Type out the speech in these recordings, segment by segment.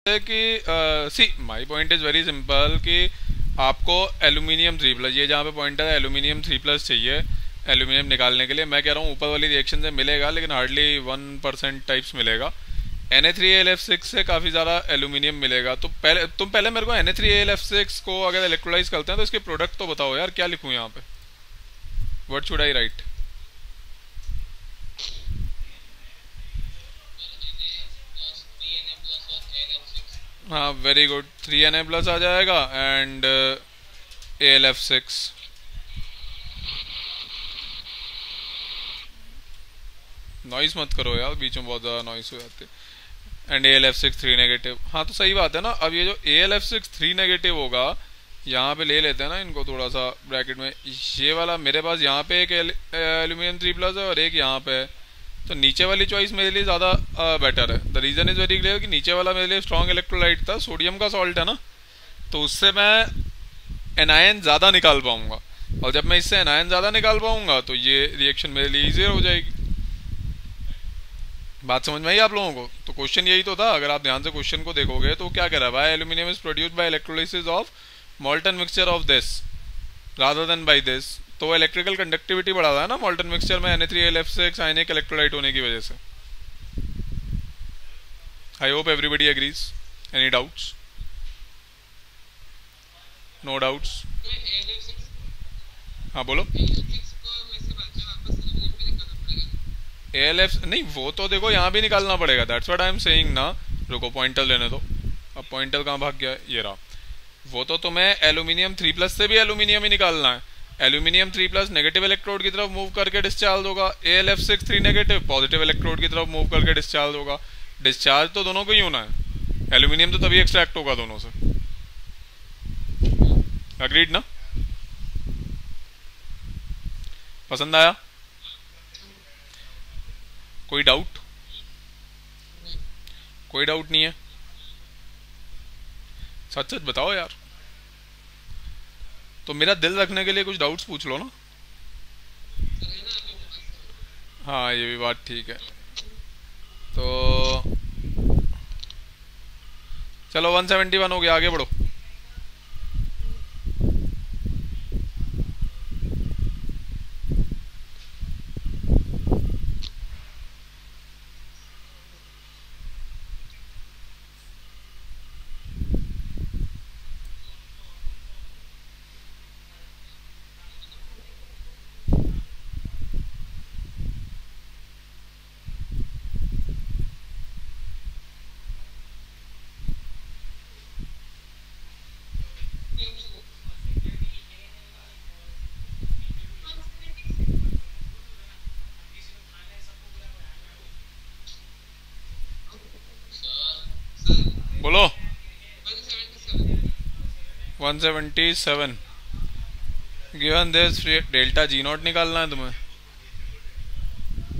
है कि see my point is very simple कि आपको एल्यूमिनियम 3+, ये जहाँ पे पॉइंट है एल्यूमिनियम 3+ चाहिए एल्यूमिनियम निकालने के लिए। मैं कह रहा हूँ ऊपर वाली रिएक्शन से मिलेगा लेकिन हार्डली 1% टाइप्स मिलेगा। Na3AlF6 से काफ़ी ज़्यादा एल्यूमिनियम मिलेगा। तो तुम पहले मेरे को Na3AlF6 को अगर इलेक्ट्रोलाइज करते हैं तो इसके प्रोडक्ट तो बताओ यार, क्या लिखूँ यहाँ पे, व्हाट शुड आई राइट? हाँ वेरी गुड, 3Na+ आ जाएगा एंड AlF6। नॉइस मत करो यार, बीच में बहुत ज़्यादा नॉइस हो जाती है। And AlF6 3 negative. हाँ तो सही बात है ना। अब ये जो AlF6 3 नेगेटिव होगा, यहाँ पे ले लेते हैं ना इनको थोड़ा सा ब्रैकेट में। ये वाला मेरे पास यहाँ पे एक एल्यूमिनियम 3+ है और एक यहाँ पे है, तो नीचे वाली चॉइस मेरे लिए ज़्यादा बेटर है। The reason is very clear कि नीचे वाला मेरे लिए स्ट्रॉन्ग इलेक्ट्रोलाइट था, सोडियम का सॉल्ट है ना, तो उससे मैं एनायन ज़्यादा निकाल पाऊंगा। और जब मैं इससे एनायन ज़्यादा निकाल पाऊंगा तो ये रिएक्शन मेरे लिए ईजियर हो जाएगी। बात समझ में आई आप लोगों को? तो क्वेश्चन यही तो था। अगर आप ध्यान से क्वेश्चन को देखोगे तो क्या कह रहा है, why aluminium is produced by electrolysis of molten mixture of this rather than by this. तो इलेक्ट्रिकल कंडक्टिविटी बढ़ा रहा है ना मॉल्टन मिक्सचर में Na3AlF6 आयनिक इलेक्ट्रोलाइट होने की वजह से। I hope everybody agrees. Any doubts? No doubts? हाँ बोलो। AlF नहीं, वो तो देखो यहाँ भी निकालना पड़ेगा, that's what I am saying ना। रुको पॉइंटर लेने दो। अब पॉइंटर कहाँ भाग गया, ये रहा। वो तो तुम्हें एल्यूमिनियम 3+ से भी एल्यूमिनियम ही निकालना है। एल्यूमिनियम 3+ नेगेटिव इलेक्ट्रोड की तरफ मूव करके डिस्चार्ज होगा, AlF6 3 नेगेटिव पॉजिटिव इलेक्ट्रोड की तरफ मूव करके डिस्चार्ज होगा। डिस्चार्ज तो दोनों को ही होना है। एल्यूमिनियम तो तभी एक्सट्रैक्ट होगा दोनों से। अग्रीड ना? पसंद आया? कोई डाउट? कोई डाउट नहीं है? सच सच बताओ यार। तो मेरा दिल रखने के लिए कुछ डाउट्स पूछ लो ना। हाँ ये भी बात ठीक है। तो चलो 171 हो गया, आगे बढ़ो। बोलो। 177 गिवन दिस डेल्टा G0 निकालना है तुम्हें।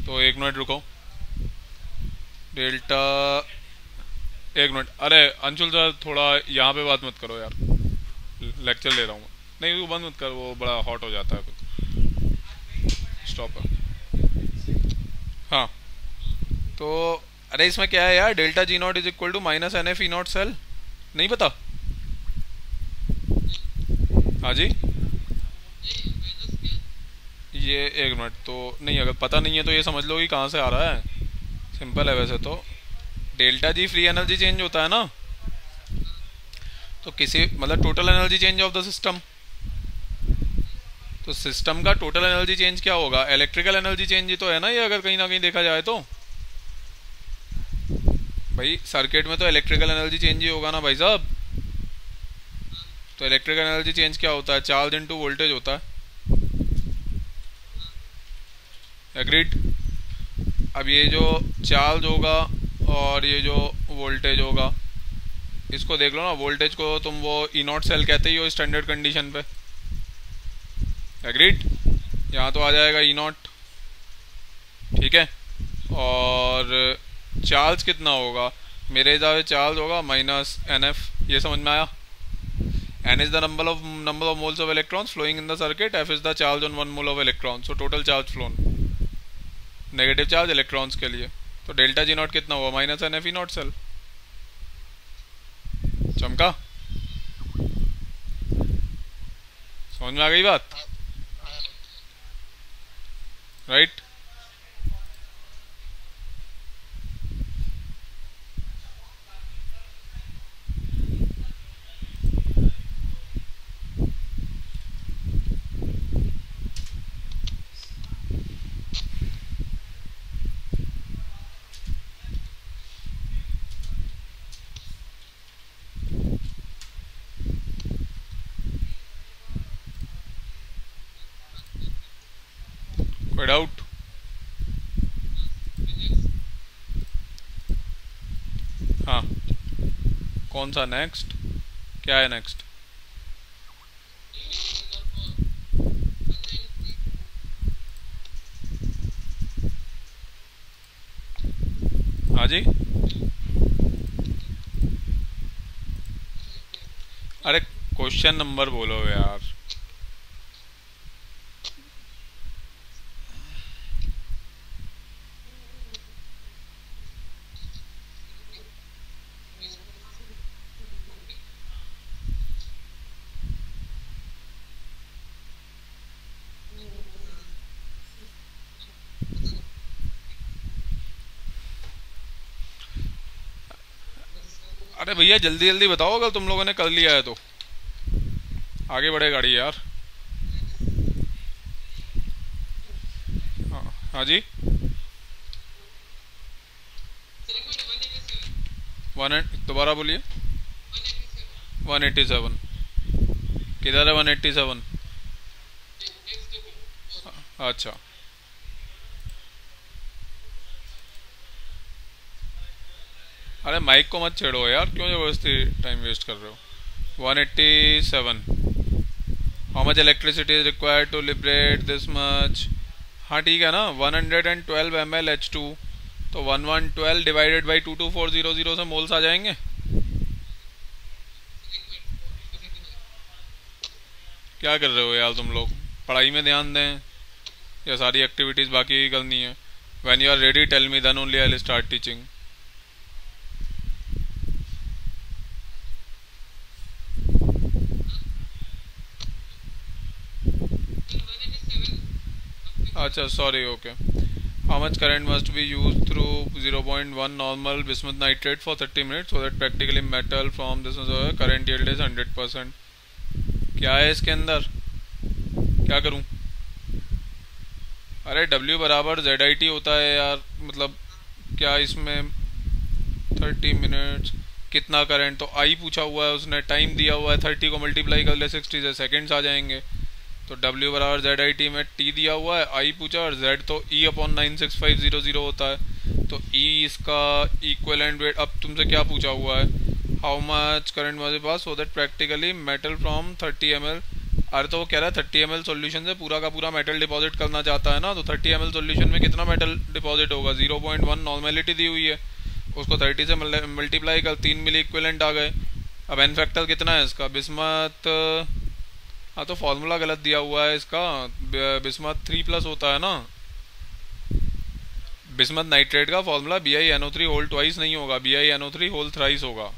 तो एक मिनट रुको। डेल्टा, एक मिनट। अरे अंशुल सर थोड़ा यहाँ पे बात मत करो यार, लेक्चर ले रहा हूँ। नहीं वो बंद मत कर, वो बड़ा हॉट हो जाता है फिर। स्टॉप। हाँ तो अरे इसमें क्या है यार, delta G0 is equal to -NF E0 cell. नहीं पता? हाँ जी। ये एक मिनट, तो नहीं अगर पता नहीं है तो ये समझ लो कि कहाँ से आ रहा है। सिंपल है वैसे तो। Delta G free energy change होता है ना, तो किसी मतलब total energy change of the system. तो सिस्टम का टोटल एनर्जी चेंज क्या होगा, इलेक्ट्रिकल एनर्जी चेंज ही तो है ना ये, अगर कहीं ना कहीं देखा जाए तो। भाई सर्किट में तो इलेक्ट्रिकल एनर्जी चेंज ही होगा ना भाई साहब। तो इलेक्ट्रिकल एनर्जी चेंज क्या होता है, चार्ज इनटू वोल्टेज होता है। एग्रीड? अब ये जो चार्ज होगा और ये जो वोल्टेज होगा, इसको देख लो ना। वोल्टेज को तुम वो E0 सेल कहते ही हो स्टैंडर्ड कंडीशन पे। एग्रीड? यहाँ तो आ जाएगा E0, ठीक है। और चार्ज कितना होगा, मेरे हिसाब से चार्ज होगा -NF। ये समझ में आया? N is the number of moles of electrons flowing in the circuit. F is the charge on 1 mole of electron. So total charge flown. Negative charge electrons के लिए। तो डेल्टा G0 कितना हुआ, -NF E0 सेल। चमका? समझ में आ गई बात? राइट। कोई डाउट? हाँ, कौन सा नेक्स्ट? क्या है नेक्स्ट? हाँ जी। अरे क्वेश्चन नंबर बोलो यार। अरे भैया जल्दी जल्दी बताओ, अगर तुम लोगों ने कर लिया है तो आगे बढ़े गाड़ी यार। हाँ हाँ जी। दोबारा बोलिए। 187? किधर है 187? अच्छा। अरे माइक को मत छेड़ो यार, क्यों जबरदस्ती टाइम वेस्ट कर रहे हो? 187। How much electricity is required to liberate this much? हाँ ठीक है ना, 112 ml H2, तो 1112 डिवाइडेड बाई 22400 से मोल्स आ जाएंगे। क्या कर रहे हो यार तुम लोग? पढ़ाई में ध्यान दें या सारी एक्टिविटीज़ बाकी करनी है? When you are ready tell me, then only I will start teaching. अच्छा sorry, okay. How much current must be use through 0.1 normal bismuth nitrate for 30 minutes so that practically metal from this current yield is 100%? क्या है इसके अंदर? क्या करूं? अरे W बराबर ZIT होता है यार, मतलब क्या इसमें 30 मिनट्स कितना करंट, तो आई पूछा हुआ है उसने, टाइम दिया हुआ है 30 को मल्टीप्लाई कर ले 60 से, सेकेंड्स आ जाएंगे। तो W बराबर ZIT में T दिया हुआ है, I पूछा, और Z तो E अपॉन 96500 होता है, तो E इसका इक्वलेंट वेट। अब तुमसे क्या पूछा हुआ है? हाउ मच करंट मेरे पास so that practically metal from 30 ml। अरे तो वो कह रहा है 30 ml सोल्यूशन से पूरा का पूरा मेटल डिपॉजिट करना चाहता है ना, तो 30 ml सोल्यूशन में कितना मेटल डिपॉजिट होगा? 0.1 नॉर्मेलिटी दी हुई है, उसको 30 से मल्टीप्लाई कर 3 मिली इक्विवेलेंट आ गए। अब एन फैक्टर कितना है इसका? बिस्मथ, हाँ तो फॉर्मूला गलत दिया हुआ है इसका, बिस्मथ 3+ होता है ना। बिस्मथ नाइट्रेट का फॉर्मूला BiNO3 होल ट्वाइस नहीं होगा, BiNO3 होल थ्राइस होगा।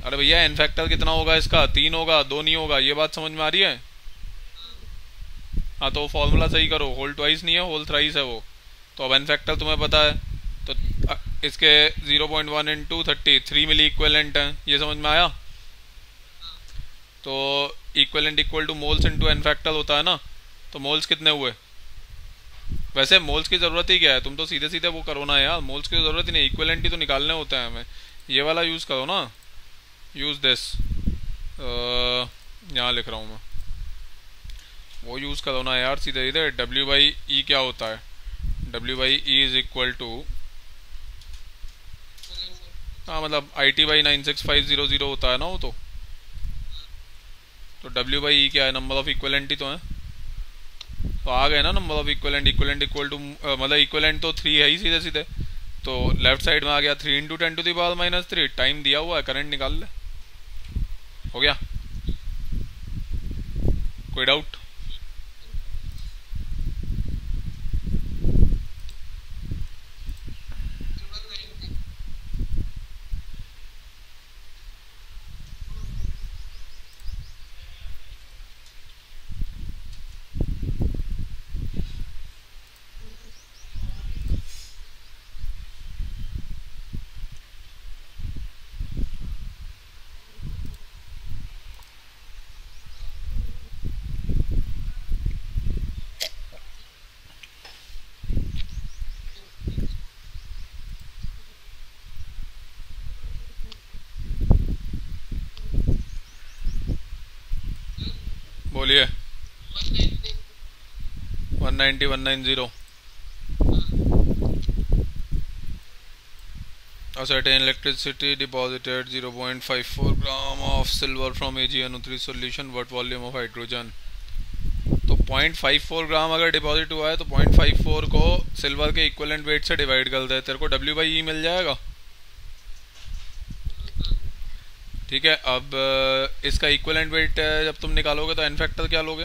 अरे भैया एन फैक्टर कितना होगा इसका? 3 होगा, 2 नहीं होगा, ये बात समझ में आ रही है? हाँ तो फॉर्मूला सही करो, होल ट्वाइस नहीं है, होल थ्राइस है वो। तो अब एन फैक्टर तुम्हें पता है, तो इसके 0.1 इंटू 30 3 मिली इक्वेलेंट है, ये समझ में आया? तो equivalent equal to moles into N factor होता है ना, तो मोल्स कितने हुए? वैसे मोल्स की ज़रूरत ही क्या है, तुम तो सीधे सीधे वो करो ना यार, मोल्स की ज़रूरत ही नहीं, इक्वेलेंट ही तो निकालने होते हैं हमें। ये वाला यूज़ करो ना, यूज़ दिस, यहाँ लिख रहा हूँ मैं, वो यूज़ करो ना यार सीधे सीधे। W/E क्या होता है? W/E इज इक्वल टू, हाँ मतलब IT/96500 होता है ना वो तो W/E क्या है? नंबर ऑफ इक्वलेंट ही तो है, तो आ गए ना number of equivalent. Equivalent equal to मतलब इक्वलेंट तो 3 है ही सीधे सीधे, तो लेफ्ट साइड में आ गया 3 इंटू 10⁻⁻3, टाइम दिया हुआ है, करंट निकाल ले, हो गया। कोई doubt? 190 a certain electricity deposited 0.54 gram of silver from AgNO3 solution, what volume of hydrogen? तो 0.54 ग्राम अगर डिपॉजिट हुआ है तो 0.54 को सिल्वर के इक्विवेलेंट वेट से डिवाइड कर दे, तेरे को W/E मिल जाएगा। ठीक है, अब इसका इक्विवेलेंट वेट जब तुम निकालोगे तो एन फैक्टर क्या लोगे?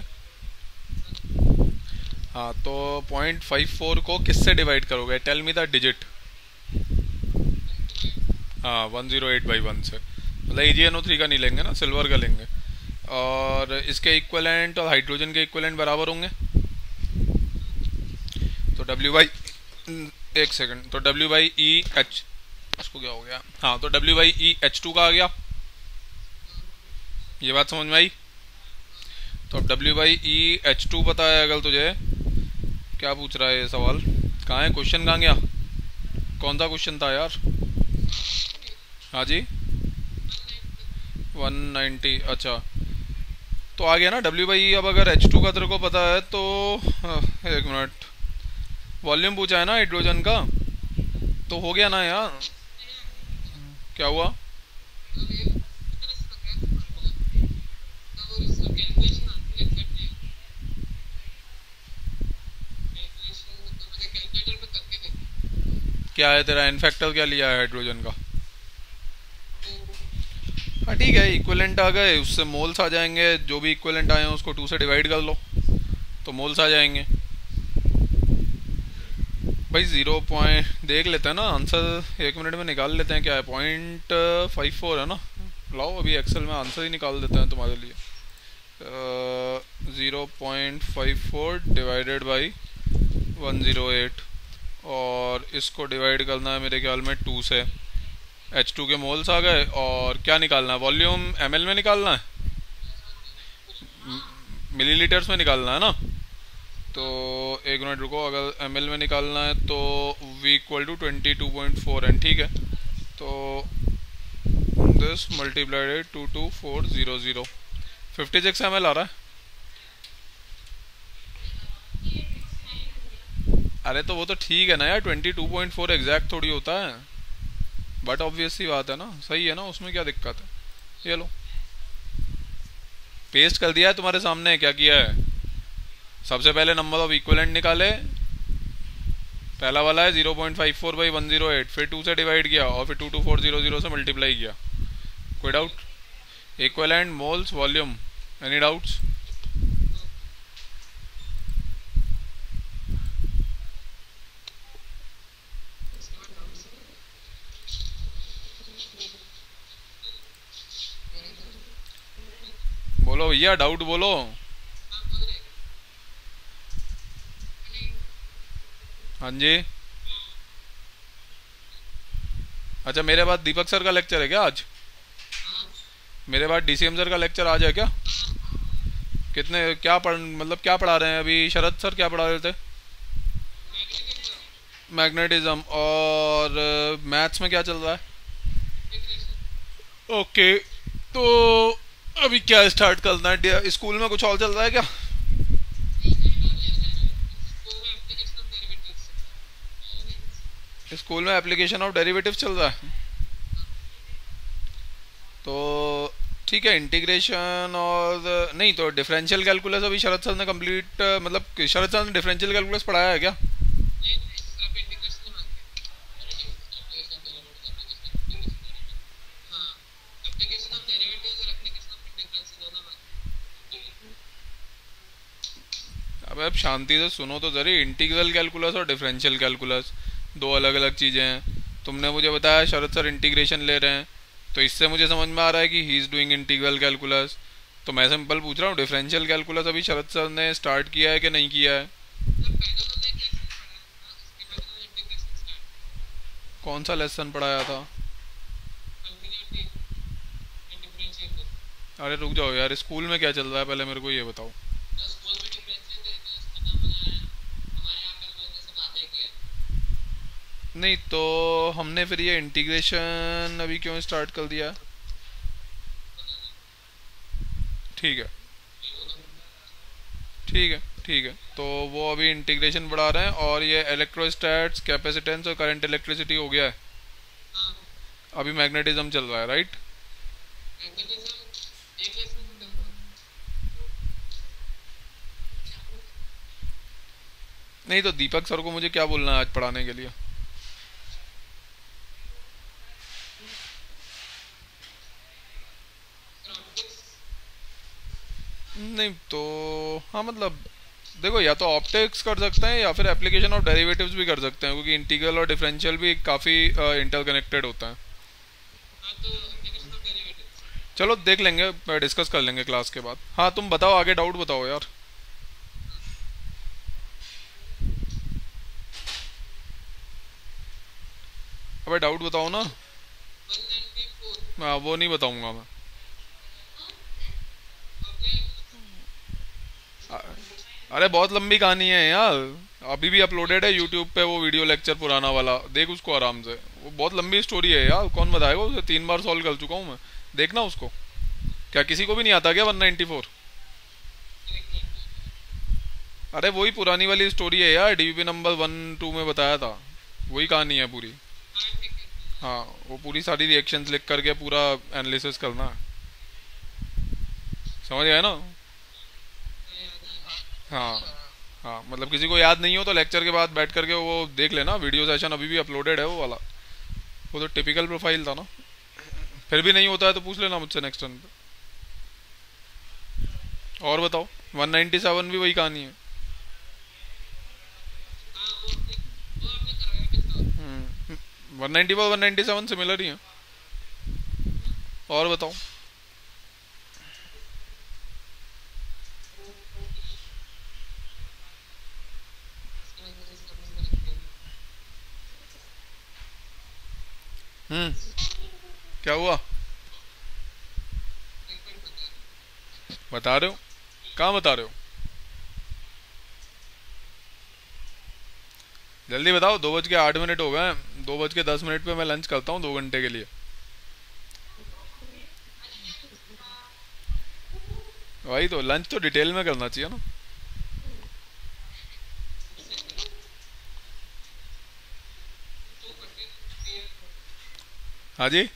हाँ, तो 0.54 को किससे डिवाइड करोगे? Tell me the digit. हाँ, 108/1 से, मतलब AgNO3 का नहीं लेंगे ना, सिल्वर का लेंगे। और इसके इक्विवेलेंट और हाइड्रोजन के इक्विवेलेंट बराबर होंगे, तो एक सेकंड, तो W/E(H), उसको क्या हो गया? हाँ, तो W/E(H2) का आ गया। ये बात समझ में आई? तो अब W/E(H2) पता है अगर तुझे, क्या पूछ रहा है ये सवाल? कहाँ है क्वेश्चन? कहाँ गया? कौन सा क्वेश्चन था यार? हाँ जी, 190। अच्छा, तो आ गया ना W/E। अब अगर H2 का तेरे को पता है तो एक मिनट, वॉल्यूम पूछा है ना हाइड्रोजन का, तो हो गया ना यार। क्या हुआ? क्या है तेरा एन फैक्टर? क्या लिया है हाइड्रोजन का? हाँ ठीक है, इक्विवेलेंट आ गए, उससे मोल्स आ जाएंगे, जो भी इक्विवेलेंट आए हैं उसको 2 से डिवाइड कर लो तो मोल्स आ जाएंगे। भाई 0 पॉइंट देख लेते हैं ना, आंसर 1 मिनट में निकाल लेते हैं। क्या है? 0.54 है ना। लाओ अभी एक्सेल में आंसर ही निकाल देते हैं तुम्हारे लिए। 0.54 डिवाइडेड बाई 108, और इसको डिवाइड करना है मेरे ख्याल में 2 से। H2 के मोल्स आ गए, और क्या निकालना है? वॉल्यूम ml में निकालना है, मिलीलीटर्स में निकालना है ना। तो एक मिनट रुको, अगर ml में निकालना है तो V = 22.4 n। ठीक है, तो दिस मल्टीप्लाइड 22400, 56 ml आ रहा है। अरे तो वो तो ठीक है ना यार, 22.4 एग्जैक्ट थोड़ी होता है, बट ऑब्वियस सी बात है ना, सही है ना, उसमें क्या दिक्कत है? ये लो, पेस्ट कर दिया है तुम्हारे सामने। क्या किया है? सबसे पहले नंबर ऑफ इक्विवेलेंट निकाले, पहला वाला है 0.54/108, फिर 2 से डिवाइड किया, और फिर 22400 से मल्टीप्लाई किया। कोई doubt? Equivalent, moles, volume, any doubts? बोलो भैया, डाउट बोलो। हाँ जी। अच्छा, मेरे बाद दीपक सर का लेक्चर है क्या आज? मेरे बाद DCM सर का लेक्चर आज है क्या? कितने, क्या पढ़, मतलब क्या पढ़ा रहे हैं अभी? शरद सर क्या पढ़ा रहे थे? मैग्नेटिज्म। और मैथ्स में क्या चल रहा है? ओके, तो अभी क्या स्टार्ट करना है? स्कूल में कुछ और चल रहा है क्या? स्कूल में एप्लीकेशन ऑफ डेरिवेटिव चल रहा है, तो ठीक है। इंटीग्रेशन और नहीं तो डिफरेंशियल कैलकुलस अभी शरद सर ने कंप्लीट, मतलब शरद सर ने डिफरेंशियल कैलकुलस पढ़ाया है क्या? अब शांति से सुनो तो जरी, इंटीग्रल कैलकुलस और डिफरेंशियल कैलकुलस दो अलग अलग चीज़ें हैं। तुमने मुझे बताया शरद सर इंटीग्रेशन ले रहे हैं, तो इससे मुझे समझ में आ रहा है कि he is doing integral calculus. तो मैं सिंपल पूछ रहा हूँ, डिफरेंशियल कैलकुलस अभी शरद सर ने स्टार्ट किया है कि नहीं किया है? कौन सा लेसन पढ़ाया था? अरे रुक जाओ यार, स्कूल में क्या चल रहा है पहले मेरे को ये बताओ। नहीं तो हमने फिर ये इंटीग्रेशन अभी क्यों स्टार्ट कर दिया? ठीक है, ठीक है। ठीक है, तो वो अभी इंटीग्रेशन बढ़ा रहे हैं और ये इलेक्ट्रोस्टैट्स, कैपेसिटेंस और करंट इलेक्ट्रिसिटी हो गया है। अभी मैग्नेटिज्म चल रहा है, राइट। नहीं तो दीपक सर को मुझे क्या बोलना है आज पढ़ाने के लिए? नहीं तो हाँ मतलब देखो, या तो ऑप्टिक्स कर सकते हैं या फिर एप्लीकेशन ऑफ डेरिवेटिव्स भी कर सकते हैं, क्योंकि इंटीग्रल और डिफरेंशियल भी काफ़ी इंटरकनेक्टेड होता है। चलो देख लेंगे, डिस्कस कर लेंगे क्लास के बाद। हाँ तुम बताओ, आगे डाउट बताओ यार। अबे डाउट बताओ ना। हाँ वो नहीं बताऊंगा मैं। अ- अरे बहुत लंबी कहानी है यार। अभी भी अपलोडेड है यूट्यूब पे वो वीडियो लेक्चर पुराना वाला, देख उसको आराम से। वो बहुत लंबी स्टोरी है यार, कौन बताएगा उसे, 3 बार सॉल्व कर चुका हूँ मैं। देखना उसको। क्या किसी को भी नहीं आता क्या 194? अरे वही पुरानी वाली स्टोरी है यार, डीवीपी नंबर 1 2 में बताया था। वही कहानी है पूरी। हाँ वो पूरी सारी रिएक्शंस लिख करके पूरा एनालिसिस करना है। समझ गए ना? हाँ। हाँ मतलब किसी को याद नहीं हो तो लेक्चर के बाद बैठ करके वो देख लेना, वीडियो सेशन अभी भी अपलोडेड है वो वाला। वो तो टिपिकल प्रोफाइल था ना। फिर भी नहीं होता है तो पूछ लेना मुझसे नेक्स्ट टर्न पे। और बताओ। 197 भी वही कहानी है। 194 197 सिमिलर ही है। और बताओ। हम्म। क्या हुआ? बता रहे हो? कहाँ बता रहे हो? जल्दी बताओ, 2:08 हो गए। 2:10 पे मैं लंच करता हूँ 2 घंटे के लिए। वही तो, लंच तो डिटेल में करना चाहिए ना। हाँ जी।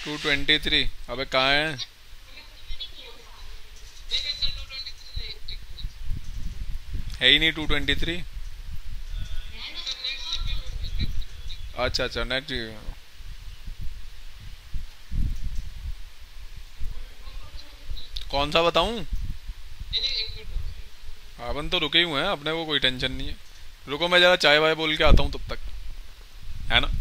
223? अबे कहाँ है? है ही नहीं 223। अच्छा अच्छा, नेक्स्ट। कौन सा बताऊं? अपन तो रुके ही हुए हैं, अपने को कोई टेंशन नहीं है। रुको मैं जरा चाय वाय बोल के आता हूँ तब तक, है ना।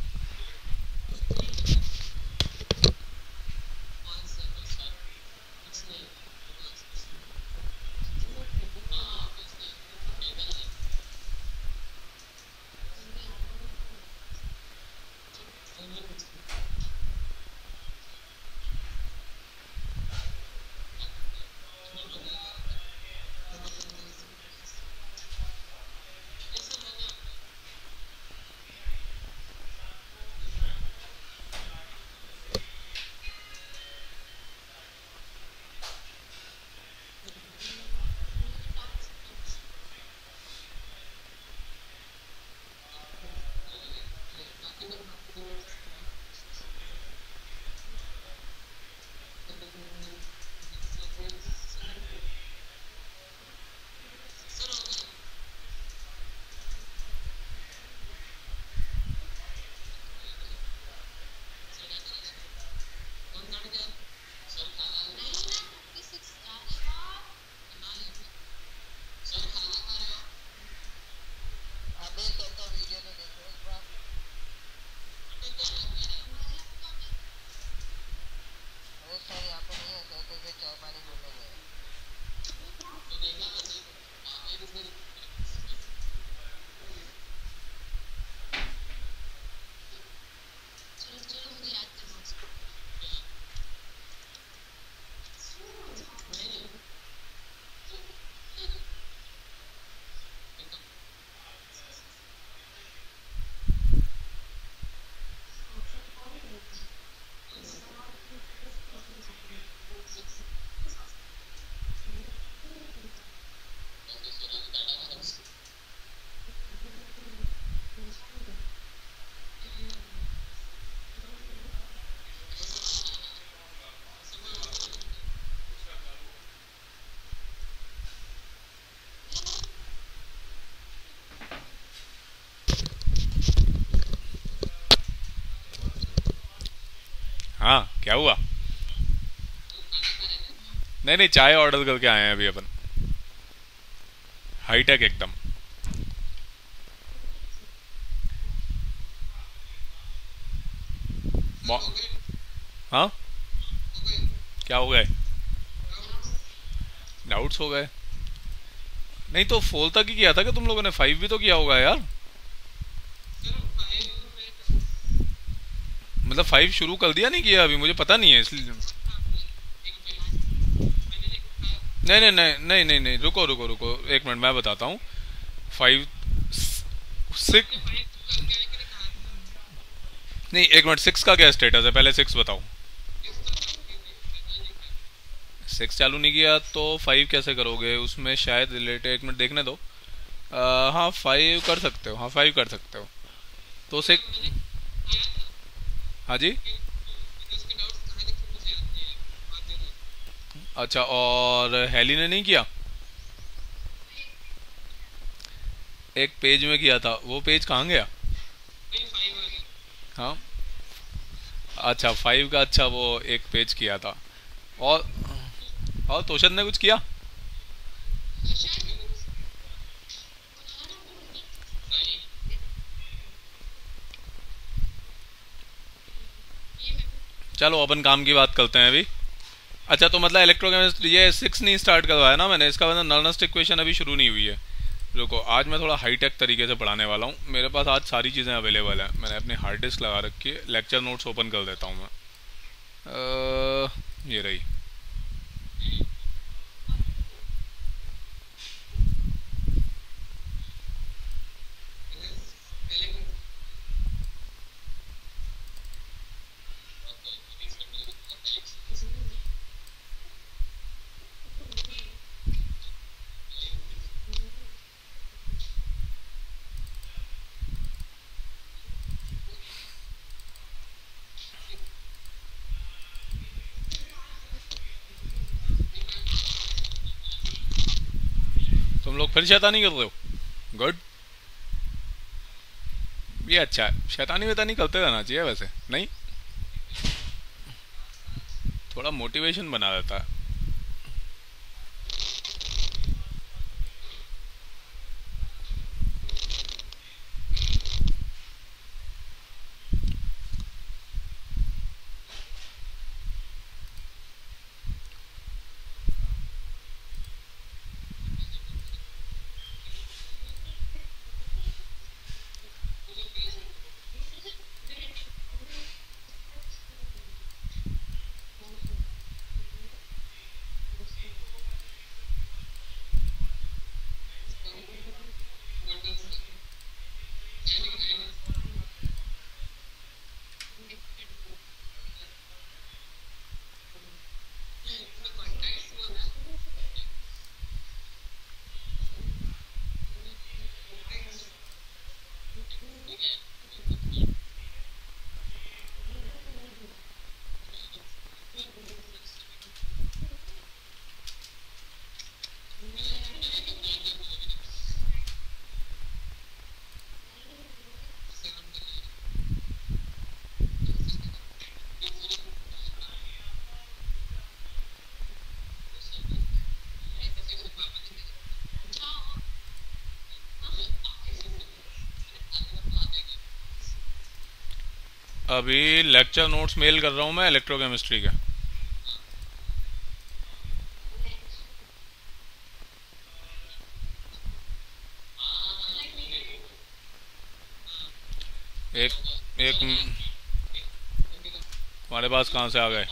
हाँ, क्या हुआ? नहीं नहीं, चाय ऑर्डर करके आए हैं अभी अपन। हाईटेक एकदम। मौ- हाँ, क्या हो गए? डाउट्स हो गए? नहीं तो फोर तक ही किया था कि तुम लोगों ने? फाइव भी तो किया होगा यार। मतलब फाइव शुरू कर दिया नहीं किया अभी? मुझे पता नहीं है इसलिए। नहीं नहीं नहीं नहीं नहीं नहीं, रुको रुको रुको, एक मिनट मैं बताता हूँ। फाइव, सिक्स, नहीं एक मिनट, सिक्स का क्या स्टेटस है पहले सिक्स बताओ। सिक्स चालू नहीं किया तो फाइव कैसे करोगे? उसमें शायद रिलेटेड, एक मिनट देखने दो। हाँ फाइव कर सकते हो, हाँ फाइव कर सकते हो। तो सिक्स, हाँ जी। अच्छा, और हेली ने नहीं किया? एक पेज में किया था, वो पेज कहाँ गया? हाँ, अच्छा फाइव का, अच्छा वो एक पेज किया था। और तोशन ने कुछ किया? चलो अपन काम की बात करते हैं अभी। अच्छा तो मतलब इलेक्ट्रोकेमिस्ट्री ये सिक्स नहीं स्टार्ट करवाया ना मैंने, इसका मतलब नॉर्मल इक्वेशन अभी शुरू नहीं हुई है। रुको, आज मैं थोड़ा हाईटेक तरीके से पढ़ाने वाला हूँ। मेरे पास आज सारी चीज़ें अवेलेबल हैं, मैंने अपनी हार्ड डिस्क लगा रखी है। लेक्चर नोट्स ओपन कर देता हूँ मैं। ये रही। तुम लोग फिर शैतानी कर रहे हो? गुड। ये अच्छा है, शैतानी वैतानी करते रहना चाहिए वैसे, नहीं? थोड़ा मोटिवेशन बना देता है। अभी लेक्चर नोट्स मेल कर रहा हूँ मैं इलेक्ट्रोकेमिस्ट्री के। एक एक हमारे पास कहाँ से आ गए?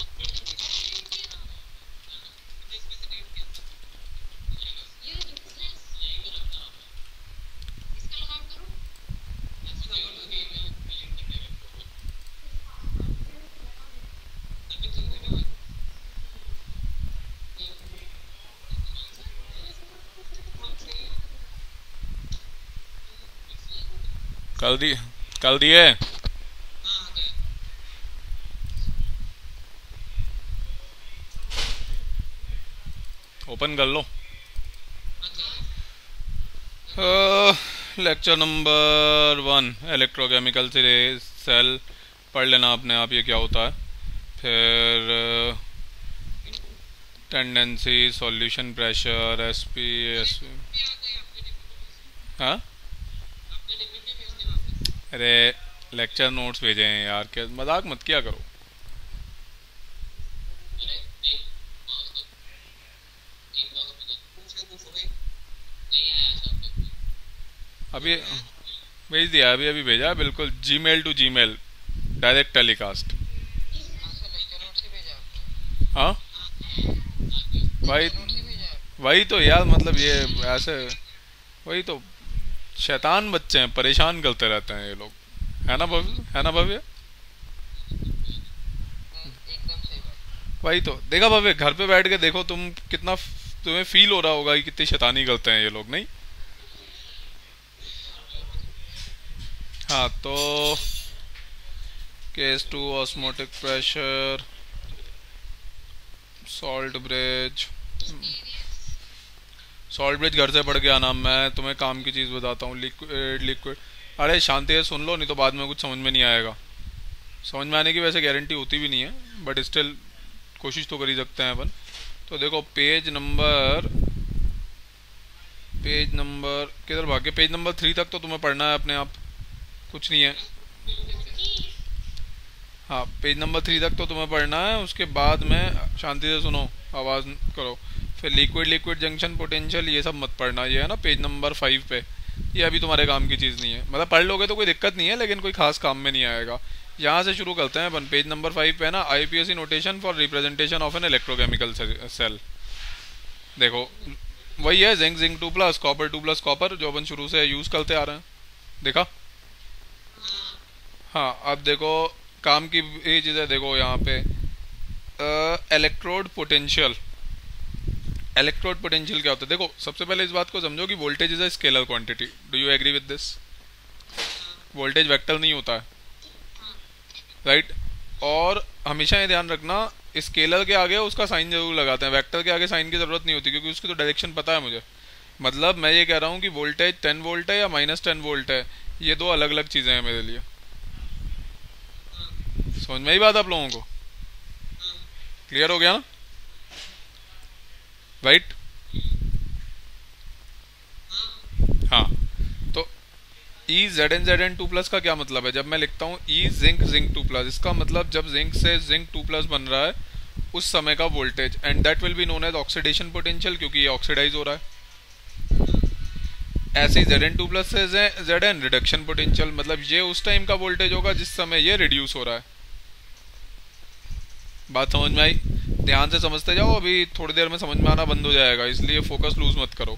कर दी, कर दिए। ओपन कर लो। लेक्चर नंबर वन, इलेक्ट्रोकेमिकल से सेल। पढ़ लेना अपने आप ये क्या होता है। फिर tendency, solution pressure, S P S. हाँ, अरे लेक्चर नोट्स भेजे हैं यार, क्या मजाक मत किया करो। अभी भेज दिया, अभी अभी भेजा बिल्कुल, Gmail to Gmail, direct telecast. हाँ भाई, वही तो यार, मतलब ये ऐसे, वही तो, शैतान बच्चे हैं, परेशान करते रहते हैं ये लोग। है ना भव्य, है ना भव्य? वही तो, देखा भव्य, घर पे बैठ के देखो तुम कितना, तुम्हें फील हो रहा होगा कि कितनी शैतानी करते हैं ये लोग, नहीं? हाँ तो case two, osmotic pressure, salt bridge. Salt bridge घर से पढ़ के आना, मैं तुम्हें काम की चीज़ बताता हूँ, लिक्विड लिक्विड। अरे शांति से सुन लो, नहीं तो बाद में कुछ समझ में नहीं आएगा। समझ में आने की वैसे गारंटी होती भी नहीं है, बट स्टिल कोशिश तो कर ही सकते हैं अपन। तो देखो पेज नंबर किधर भागे, पेज नंबर 3 तक तो तुम्हें पढ़ना है अपने आप, कुछ नहीं है। हाँ, पेज नंबर 3 तक तो तुम्हें पढ़ना है, उसके बाद में शांति से सुनो, आवाज़ करो। फिर लिक्विड लिक्विड जंक्शन पोटेंशियल ये सब मत पढ़ना, ये है ना पेज नंबर 5 पे। ये अभी तुम्हारे काम की चीज़ नहीं है, मतलब पढ़ लोगे तो कोई दिक्कत नहीं है, लेकिन कोई खास काम में नहीं आएगा। यहाँ से शुरू करते हैं अपन, पेज नंबर 5 पे है ना, IPSC notation for representation of an electrochemical cell. देखो वही है, जिंक जिंक 2+, कॉपर 2+, कॉपर, जो अपन शुरू से यूज़ करते आ रहे हैं। देखा? हाँ, अब देखो काम की ये चीज़ है, देखो यहाँ पे इलेक्ट्रोड पोटेंशियल। इलेक्ट्रोड पोटेंशियल क्या होता है? देखो सबसे पहले इस बात को समझो कि voltage is a scalar quantity. Do you agree with this? Voltage vector नहीं होता है, राइट? और हमेशा ये ध्यान रखना, स्केलर के आगे उसका साइन जरूर लगाते हैं, वेक्टर के आगे साइन की जरूरत नहीं होती, क्योंकि उसकी तो डायरेक्शन पता है मुझे। मतलब मैं ये कह रहा हूँ कि वोल्टेज 10 वोल्ट है या -10 वोल्ट है, ये दो अलग अलग चीज़ें हैं मेरे लिए। समझ में आई बात आप लोगों को? क्लियर हो गया ना? राइट? हाँ, तो ई Zn2+ का क्या मतलब है? जब मैं लिखता हूँ ई जिंक 2+, इसका मतलब जब जिंक से जिंक 2+ बन रहा है उस समय का voltage, and that will be known as oxidation potential, क्योंकि ये ऑक्सीडाइज हो रहा है। ऐसे ही Zn2+ से Zn रिडक्शन पोटेंशियल, मतलब ये उस टाइम का वोल्टेज होगा जिस समय ये रिड्यूस हो रहा है। बात समझ में आई? ध्यान से समझते जाओ, अभी थोड़ी देर में समझ में आना बंद हो जाएगा, इसलिए फोकस लूज मत करो।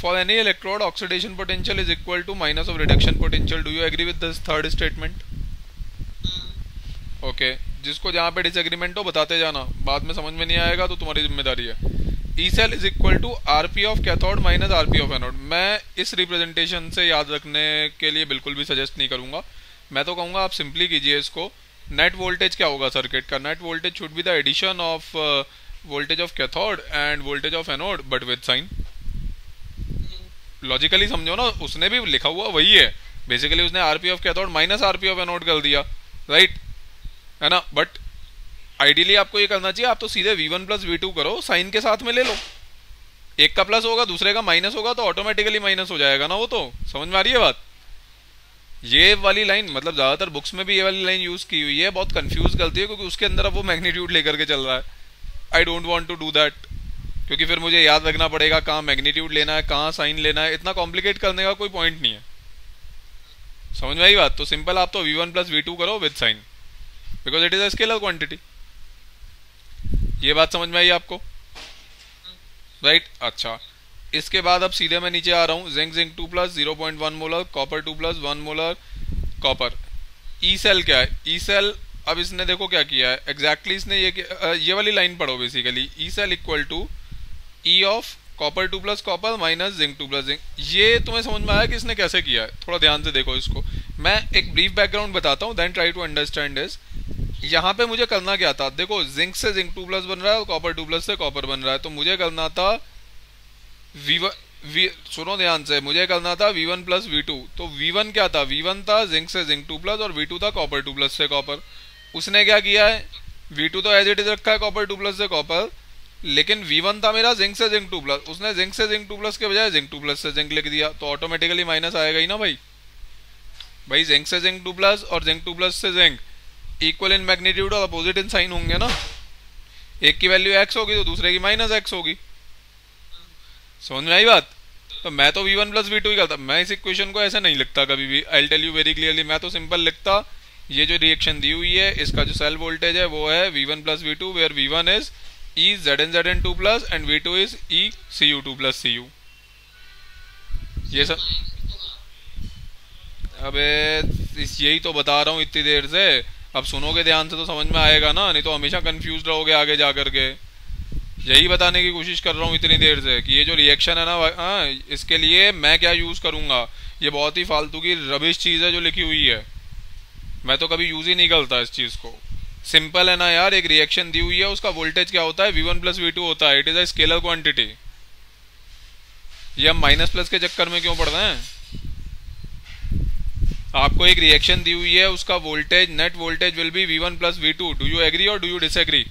For any electrode oxidation potential is equal to minus of reduction potential. Do you agree with this third statement? Okay, जिसको जहाँ पे डिसएग्रीमेंट हो बताते जाना, बाद में समझ में नहीं आएगा तो तुम्हारी जिम्मेदारी है। E cell is equal to RP of cathode minus RP of anode. मैं इस रिप्रेजेंटेशन से याद रखने के लिए बिल्कुल भी सजेस्ट नहीं करूंगा, मैं तो कहूँगा आप सिंपली कीजिए इसको। नेट वोल्टेज क्या होगा सर्किट का? Net voltage should be the addition of voltage of cathode and voltage of anode, but with sign. Logically समझो ना, उसने भी लिखा हुआ वही है, बेसिकली उसने RP of cathode minus RP of anode कर दिया, राइट? है ना? बट आइडियली आपको ये करना चाहिए, आप तो सीधे V1 प्लस V2 करो, साइन के साथ में ले लो। एक का प्लस होगा दूसरे का माइनस होगा तो ऑटोमेटिकली माइनस हो जाएगा ना, वो तो समझ में आ रही है बात? ये वाली लाइन, मतलब ज्यादातर बुक्स में भी ये वाली लाइन यूज की हुई है, बहुत कंफ्यूज करती है, क्योंकि उसके अंदर अब वो मैग्नीट्यूड लेकर के चल रहा है। I don't want to do that, क्योंकि फिर मुझे याद रखना पड़ेगा कहाँ मैग्नीट्यूड लेना है, कहाँ साइन लेना है, इतना कॉम्प्लिकेट करने का कोई पॉइंट नहीं है। समझ में आई बात? तो सिंपल आप तो V1 प्लस V2 करो with sign, because it is a scalar quantity. ये बात समझ में आई आपको? राइट? अच्छा, इसके बाद अब सीधे मैं नीचे आ रहा हूँ, zinc 2+, 0.1 molar, copper 2+, 1 molar copper. E cell क्या है? ई सेल, अब इसने देखो क्या किया है एग्जैक्टली, इसने ये वाली लाइन पढ़ो basically, E cell equal to E of copper 2+ copper minus zinc 2+ zinc. ये तुम्हें समझ में आया कि इसने कैसे किया है? थोड़ा ध्यान से देखो इसको, मैं एक ब्रीफ बैकग्राउंड बताता हूँ, then try to understand this. यहाँ पे मुझे करना क्या था? देखो जिंक से जिंक 2+ बन रहा है और कॉपर 2+ से कॉपर बन रहा है, तो मुझे करना था सुनो ध्यान से, मुझे करना था V1 प्लस V2। तो V1 क्या था? V1 था जिंक से जिंक 2+, और V2 था कॉपर 2+ से कॉपर। उसने क्या किया है? V2 तो एज इट इज रखा है कॉपर 2 प्लस से कॉपर, लेकिन V1 था मेरा जिंक से जिंक 2 प्लस, उसने जिंक से जिंक 2 प्लस के बजाय जिंक 2 प्लस से जिंक लिख दिया, तो ऑटोमेटिकली माइनस आएगा ही ना भाई। भाई जिंक से जिंक 2 प्लस और जिंक 2 प्लस से जिंक इक्वल इन मैग्नीट्यूड और अपोजिट इन साइन होंगे ना, एक की वैल्यू x होगी तो दूसरे की माइनस x होगी। समझ में आई बात? तो मैं तो V1 प्लस V2 ही करता, मैं इस इक्वेशन को ऐसे नहीं लिखता कभी भी। I tell you very clearly, मैं तो सिंपल लिखता, ये जो रिएक्शन दी हुई है इसका जो सेल वोल्टेज है वो है V1 plus V2, where V1 is E ZnZn2 plus and V2 is E Cu2 plus Cu। ये सब अबे यही तो बता रहा हूँ इतनी देर से, अब सुनोगे ध्यान से तो समझ में आएगा ना, नहीं तो हमेशा कंफ्यूज रहोगे आगे जा करके। यही बताने की कोशिश कर रहा हूँ इतनी देर से कि ये जो रिएक्शन है ना, इसके लिए मैं क्या यूज़ करूँगा, ये बहुत ही फालतू की रबिश चीज़ है जो लिखी हुई है, मैं तो कभी यूज़ ही नहीं करता इस चीज़ को। सिंपल है ना यार, एक रिएक्शन दी हुई है, उसका वोल्टेज क्या होता है, V1 प्लस V2 होता है, it is a scalar quantity. ये हम माइनस प्लस के चक्कर में क्यों पढ़ रहे हैं? आपको एक रिएक्शन दी हुई है, उसका voltage net voltage will be V1 plus V2। Do you agree और डू यू डिसएग्री?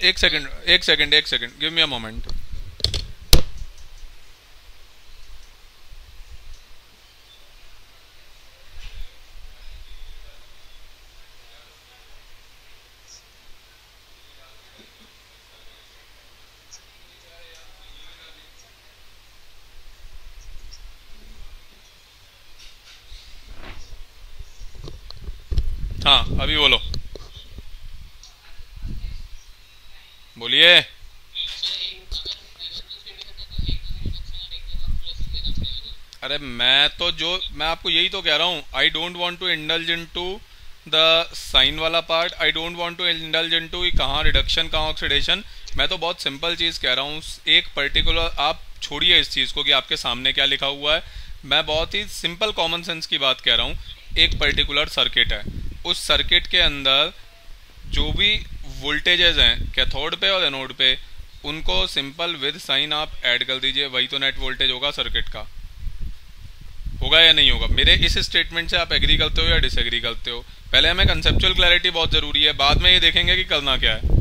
एक second, give me a moment. हाँ अभी बोलो, बोलिए। अरे मैं आपको यही तो कह रहा हूँ, I don't want to indulge into the sign वाला part, I don't want to indulge into कहाँ रिडक्शन कहाँ ऑक्सीडेशन। मैं तो बहुत सिंपल चीज़ कह रहा हूँ, एक पर्टिकुलर, आप छोड़िए इस चीज़ को कि आपके सामने क्या लिखा हुआ है, मैं बहुत ही सिंपल कॉमन सेंस की बात कह रहा हूँ। एक पर्टिकुलर सर्किट है, उस सर्किट के अंदर जो भी वोल्टेजेस हैं कैथोड पे और एनोड पे, उनको सिंपल विद साइन आप ऐड कर दीजिए, वही तो नेट वोल्टेज होगा सर्किट का। होगा या नहीं होगा? मेरे इस स्टेटमेंट से आप एग्री करते हो या डिसएग्री करते हो? पहले हमें कंसेप्चुअल क्लैरिटी बहुत जरूरी है, बाद में ये देखेंगे कि करना क्या है।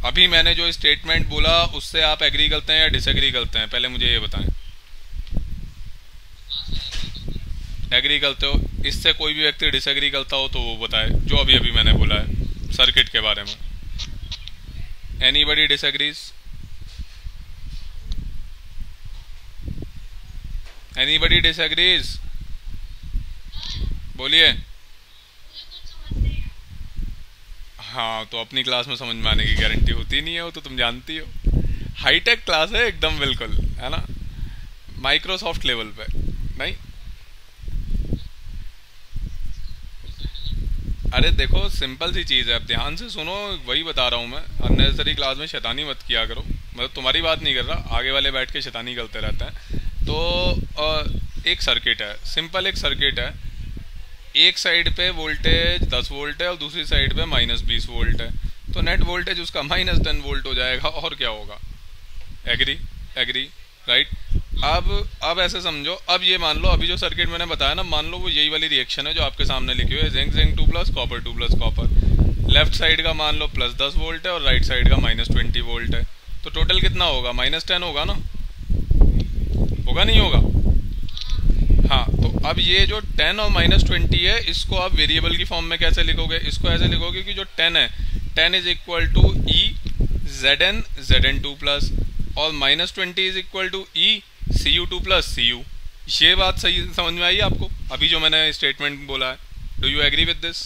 अभी मैंने जो स्टेटमेंट बोला उससे आप एग्री करते हैं या डिसएग्री करते हैं? पहले मुझे ये बताएं। एग्री करते हो? इससे कोई भी व्यक्ति डिसएग्री करता हो तो वो बताए जो अभी अभी मैंने बोला है सर्किट के बारे में। Anybody disagrees? Anybody disagrees? बोलिए। हाँ तो अपनी क्लास में समझ में आने की गारंटी होती नहीं है, वो तो तुम जानती हो। हाईटेक क्लास है एकदम, बिल्कुल है ना, माइक्रोसॉफ्ट लेवल पे नहीं। अरे देखो सिंपल सी चीज़ है, अब ध्यान से सुनो, वही बता रहा हूँ मैं। अननेसेसरी क्लास में शैतानी मत किया करो, मतलब तुम्हारी बात नहीं कर रहा, आगे वाले बैठ के शैतानी करते रहते हैं। तो एक सर्किट है, सिंपल एक सर्किट है, एक साइड पे वोल्टेज 10 वोल्ट है और दूसरी साइड पे -20 वोल्ट है, तो नेट वोल्टेज उसका -10 वोल्ट हो जाएगा, और क्या होगा? एग्री? Agree right? अब ऐसे समझो, अब ये मान लो अभी जो सर्किट मैंने बताया ना, मान लो वो यही वाली रिएक्शन है जो आपके सामने लिखी हुई है, zinc zinc 2 plus copper 2 plus copper. Left side का मान लो +10 वोल्ट है और राइट साइड का -20 वोल्ट है, तो टोटल कितना होगा? -10 होगा ना, होगा नहीं होगा? हाँ, तो अब ये जो 10 और -20 है, इसको आप वेरिएबल की फॉर्म में कैसे लिखोगे? इसको ऐसे लिखोगे कि जो 10 है, 10 is equal to E Zn2 plus, और -20 is equal to E Cu2 plus Cu। ये बात सही समझ में आई आपको अभी जो मैंने स्टेटमेंट बोला है? Do you agree with this?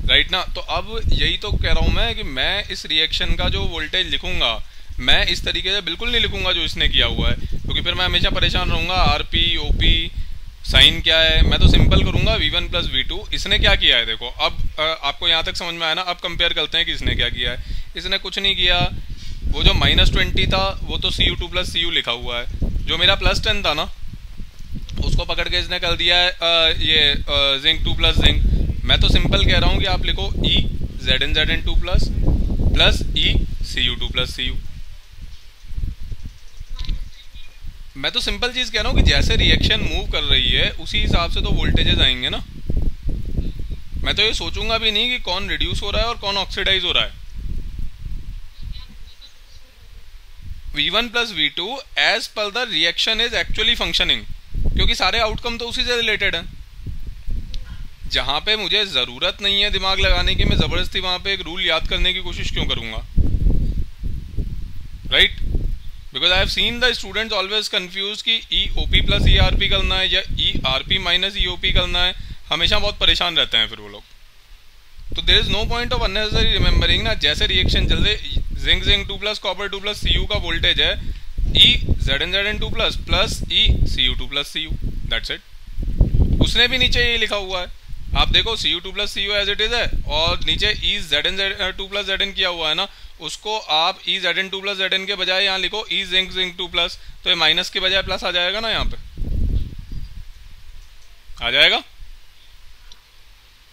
Right ना? तो अब यही तो कह रहा हूँ मैं कि मैं इस रिएक्शन का जो वोल्टेज लिखूंगा, मैं इस तरीके से बिल्कुल नहीं लिखूंगा जो इसने किया हुआ है, क्योंकि फिर मैं हमेशा परेशान रहूंगा, आरपी ओपी साइन क्या है। मैं तो सिंपल करूंगा V1 प्लस V2। इसने क्या किया है देखो, अब आपको यहाँ तक समझ में आया ना? अब कंपेयर करते हैं कि इसने क्या किया है। इसने कुछ नहीं किया, वो जो -20 था वो तो Cu2 प्लस Cu लिखा हुआ है, जो मेरा +10 था ना उसको पकड़ के इसने कर दिया है ये जिंक 2 प्लस जिंक। मैं तो सिंपल कह रहा हूँ कि आप लिखो E Zn2 plus E Cu2 plus Cu। मैं तो सिंपल चीज कह रहा हूँ कि जैसे रिएक्शन मूव कर रही है उसी हिसाब से तो वोल्टेजेस आएंगे ना। मैं तो ये सोचूंगा भी नहीं कि कौन रिड्यूस हो रहा है और कौन ऑक्सीडाइज हो रहा है। V1 plus V2 as per the reaction is actually functioning, क्योंकि सारे आउटकम तो उसी से रिलेटेड है। जहां पे मुझे जरूरत नहीं है दिमाग लगाने की, मैं जबरदस्ती वहां पे एक रूल याद करने की कोशिश क्यों करूंगा, right? Because I have seen the students always confuse कि EOP प्लस ERP करना है या ERP माइनस EOP करना है, हमेशा बहुत परेशान रहते हैं फिर वो लोग। तो there is no point of unnecessary remembering ना। जैसे रिएक्शन चल रही, zinc zinc 2 plus copper 2 plus Cu का वोल्टेज है EZnZn2 plus plus ECu2 plus Cu, that's it. उसने भी नीचे ये लिखा हुआ है, आप देखो Cu2 plus Cu as it is है, और नीचे EZn2 प्लस Zn किया हुआ है ना, उसको आप EZn2 प्लस Zn के बजाय यहाँ लिखो E जिंक जिंक 2 प्लस, तो ये माइनस के बजाय प्लस आ जाएगा ना, यहाँ पे आ जाएगा।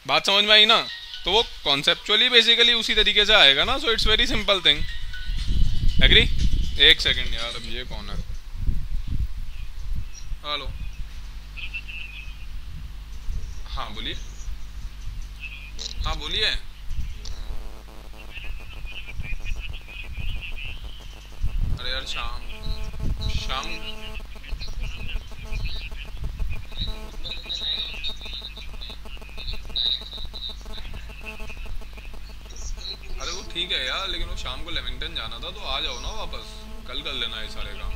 बात समझ में आई ना? तो वो कॉन्सेप्चुअली बेसिकली उसी तरीके से आएगा ना। So it's very simple thing. Agree? एक सेकंड यार, अब ये कौन है? हेलो, हाँ बोलिए। हाँ बोलिए। अरे यार शाम शाम अरे वो ठीक है यार, लेकिन वो शाम को लेमिंगटन जाना था, तो आ जाओ ना वापस, कल कर लेना ये सारे काम।